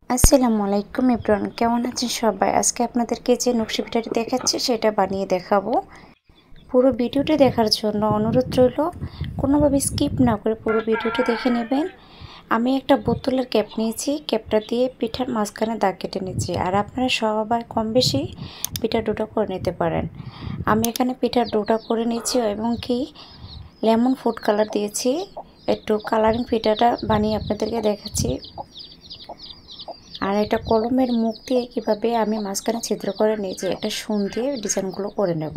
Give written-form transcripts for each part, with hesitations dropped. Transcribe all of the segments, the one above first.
আসসালামু আলাইকুম এভরিওয়ান, কেমন আছেন সবাই? আজকে আপনাদেরকে যে নকশি পিঠাটি দেখাচ্ছি সেটা বানিয়ে দেখাবো। পুরো ভিডিওটি দেখার জন্য অনুরোধ রইল, কোনোভাবে স্কিপ না করে পুরো ভিডিওটি দেখে নেবেন। আমি একটা বোতলের ক্যাপ নিয়েছি, ক্যাপটা দিয়ে পিঠার মাঝখানে দাগ কেটে নিচ্ছি। আর আপনারা সবাই কম বেশি পিঠার ডোটা করে নিতে পারেন। আমি এখানে পিঠার ডোটা করে নিচ্ছি এবং কি লেমন ফুড কালার দিয়েছি, একটু কালারিং পিঠাটা বানিয়ে আপনাদেরকে দেখাচ্ছি। আর এটা কলমের মুখ দিয়ে কীভাবে আমি মাঝখানে ছিদ্র করে নিয়েছি, একটা সুন দিয়ে ডিজাইনগুলো করে নেব।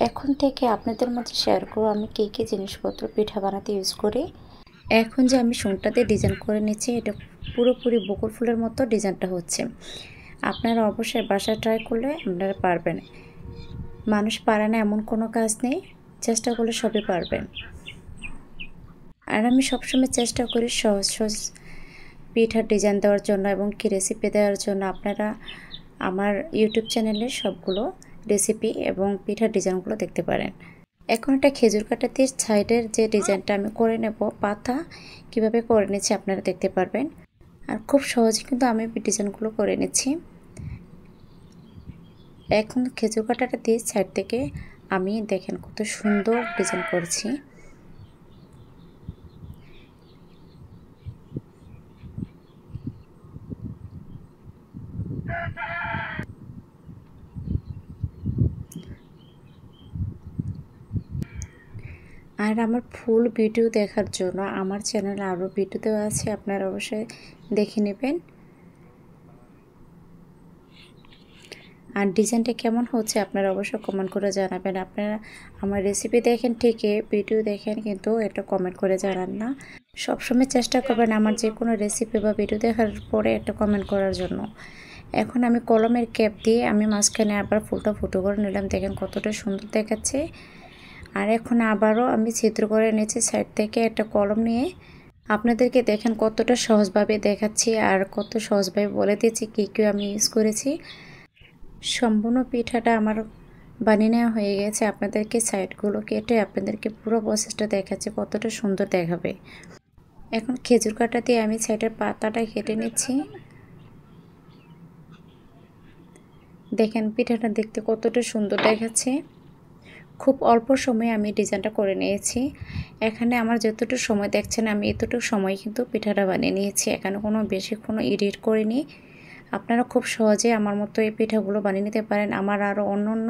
এখন থেকে আপনাদের মধ্যে শেয়ার করব আমি কী কী জিনিসপত্র পিঠা বানাতে ইউজ করি। এখন যে আমি সুনটা দিয়ে ডিজাইন করে নিচ্ছি, এটা পুরোপুরি বকুল ফুলের মতো ডিজাইনটা হচ্ছে। আপনারা অবশ্যই বাসায় ট্রাই করলে আপনারা পারবেন। মানুষ পারে না এমন কোনো কাজ নেই, চেষ্টা করলে সবই পারবেন। আর আমি সবসময় চেষ্টা করি সহজ সহজ পিঠার ডিজাইন দেওয়ার জন্য এবং কি রেসিপি দেওয়ার জন্য। আপনারা আমার ইউটিউব চ্যানেলে সবগুলো রেসিপি এবং পিঠার ডিজাইনগুলো দেখতে পারেন। এখন একটা খেজুর কাটা দিয়ে সাইডের যে ডিজাইনটা আমি করে নেব, পাতা কিভাবে করে নিচ্ছি আপনারা দেখতে পারবেন। আর খুব সহজে কিন্তু আমি ডিজাইনগুলো করে নিচ্ছি। এখন খেজুর কাটাটা দিয়ে সাইড থেকে আমি দেখেন কত সুন্দর ডিজাইন করছি। আর আমার ফুল ভিডিও দেখার জন্য আমার চ্যানেলে আরও ভিডিও দেওয়া আছে, আপনারা অবশ্যই দেখে নেবেন। আর ডিজাইনটা কেমন হচ্ছে আপনারা অবশ্যই কমেন্ট করে জানাবেন। আপনারা আমার রেসিপি দেখেন ঠিকই, ভিডিও দেখেন কিন্তু এটা কমেন্ট করে জানান না। সবসময় চেষ্টা করবেন আমার যে কোনো রেসিপি বা ভিডিও দেখার পরে একটা কমেন্ট করার জন্য। এখন আমি কলমের ক্যাপ দিয়ে আমি মাঝখানে আবার ফুলটা ফুটো করে নিলাম, দেখেন কতটা সুন্দর দেখাচ্ছে। আর এখন আবারও আমি ছিদ্র করে নিয়েছি সাইড থেকে একটা কলম নিয়ে। আপনাদেরকে দেখেন কতটা সহজভাবে দেখাচ্ছি আর কত সহজভাবে বলে দিয়েছি কী কী আমি ইউজ করেছি। সম্পূর্ণ পিঠাটা আমার বানিয়ে নেওয়া হয়ে গেছে। আপনাদেরকে সাইডগুলো কেটে আপনাদেরকে পুরো প্রসেসটা দেখাচ্ছি কতটা সুন্দর দেখাবে। এখন খেজুর কাটা দিয়ে আমি সাইডের পাতাটা কেটে নিচ্ছি। দেখেন পিঠাটা দেখতে কতটা সুন্দর দেখাচ্ছে। খুব অল্প সময়ে আমি ডিজাইনটা করে নিয়েছি। এখানে আমার যতটুকু সময় দেখছেন আমি এতটুকু সময় কিন্তু পিঠাটা বানিয়ে নিয়েছি। এখানে বেশি কোনো এডিট করিনি। আপনারা খুব সহজে আমার মতো এই পিঠাগুলো বানিয়ে নিতে পারেন। আমার আরও অন্য অন্য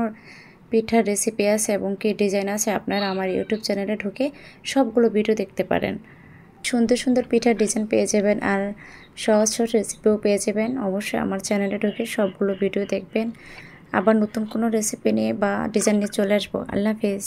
পিঠার রেসিপি আছে এবং কি ডিজাইন আছে, আপনারা আমার ইউটিউব চ্যানেলে ঢুকে সবগুলো ভিডিও দেখতে পারেন। সুন্দর সুন্দর পিঠার ডিজাইন পেয়ে যাবেন আর সহজ সহজ রেসিপিও পেয়ে যাবেন। অবশ্যই আমার চ্যানেলে ঢুকে সবগুলো ভিডিও দেখবেন। আবার নতুন কোনো রেসিপি নিয়ে বা ডিজাইন নিয়ে চলে আসবো। আল্লাহ হাফেজ।